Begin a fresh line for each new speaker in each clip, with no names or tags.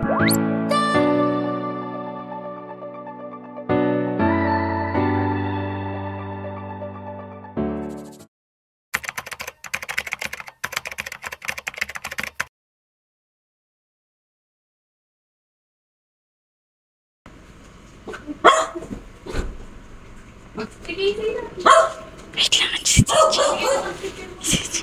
Wait lang, si Gigi.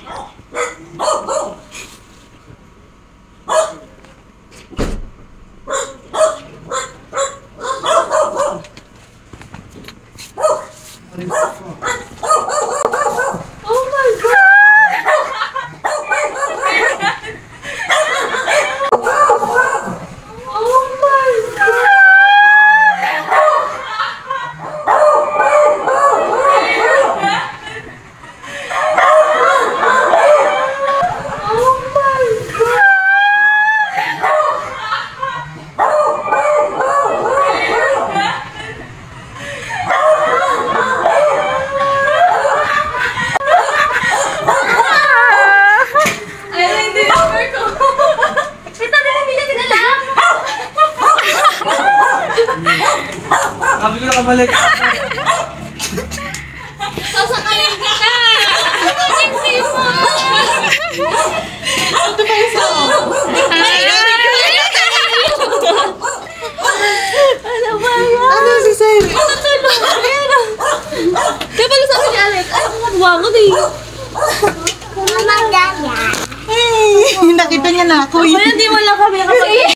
Sabi ko na kabalik.
Sasakayin kita! Sexy mo! Ito pa isa. Ano ba yan?
Ano si Sir?
Ano tulog? Kaya pala sabi ni Alex, ay, ako magwangon eh.
Hey, nakita niya na ako.
Kaya hindi mo lang kami kapag...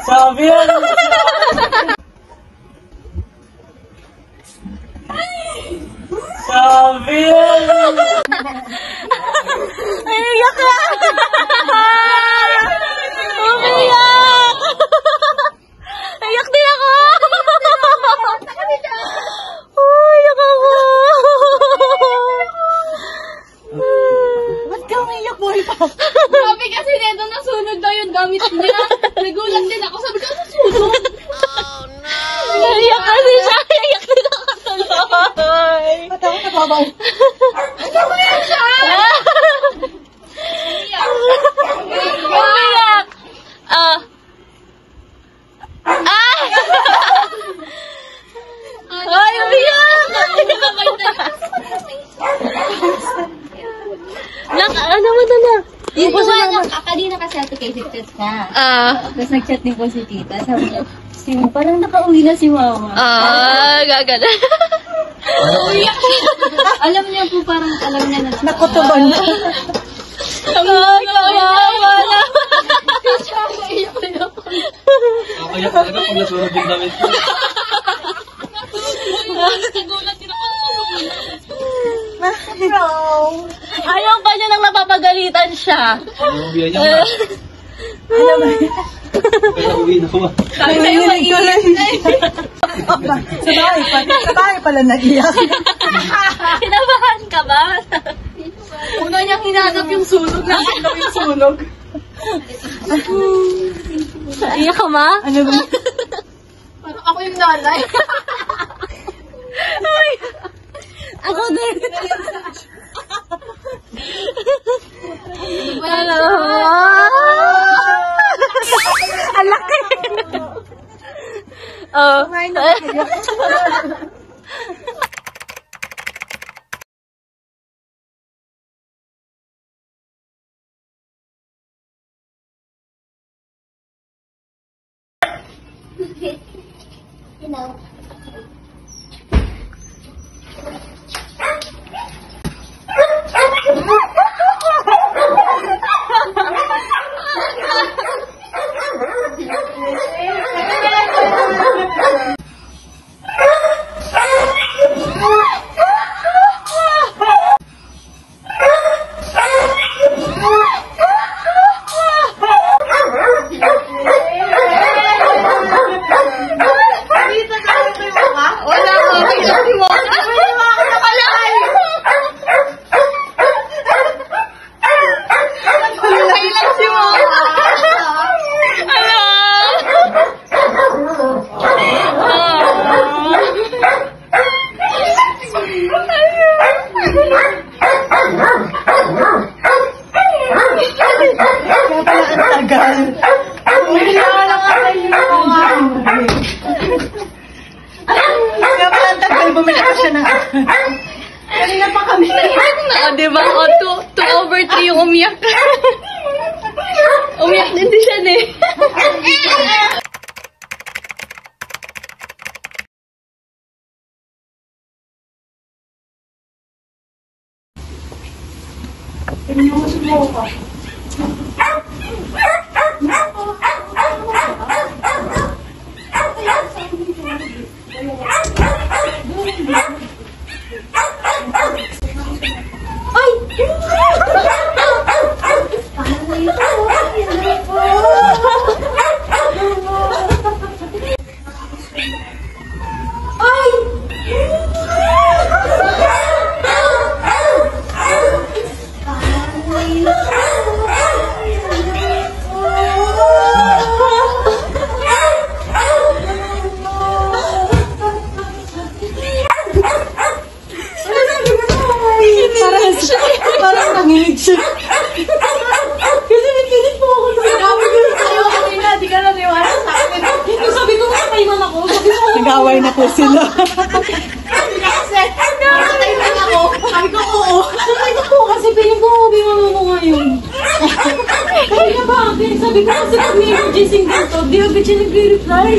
Sabi yan! Sabi yan!
Ay, iyak na! Umiyak! Iyak din ako! Iyak ako!
Ba't ka umiyak mo ito?
Sabi kasi nito nasunog daw yung gamit niya. Nagulat din ako. Sabi ko, nasunog? Oh no! Iyak kasi siya. Iyak din ako tuloy.
Ba't ako nababaw?
Umiyak siya! Umiyak! Ay, umiyak! Ano mo na na?
Yung kanina kasi ito kay chat ka. Tapos nag-chat din po si tita. Sabi niya, parang nakauwi na si mama.
Gagana.
Alam niya po, parang alam niya na.
Nakutuban na.
Kawawa na.
Kaya talaga pag nasunog yung damit ko.
Ayaw pa niya nang napapagalitan siya.
Ang uwihan niya.
Alam mo.
Kaya uwi na ako.
Nanginig tuloy. Sa bahay pala nag-iyak.
Kinabahan ka ba?
Una niyang hinanap yung sunog na.
Yung sunog.
Iyak ka ma?
Ano ba?
Parang ako yung nanay.
Ako din. Hello. Ang laki. Oh.
You know.
Wala. Umiyak si Mona. Kailan si Mona? Ala.
Kaya pala ang tagal. Kaya pala ang tagal, bumili ko siya ng... Kanina pa kami.
Diba? 2/3 yung umiyak. Umiyak din siya eh.
Parang nanginig siya. Kasi nagkinig po ako. Sabi ko sa'yo kanina, di ka naniwala sa akin.
Sabi ko, matay man ako. Sabi ko,
Nag-away na po sila.
kasi, matay man ako. Sabi ko, oo. Sabi ko po, kasi piling ko, bimama mo ngayon. Sabi ko, bakit? Sabi ko, kasi pag may emergency ganito, di agad siya nag-reply.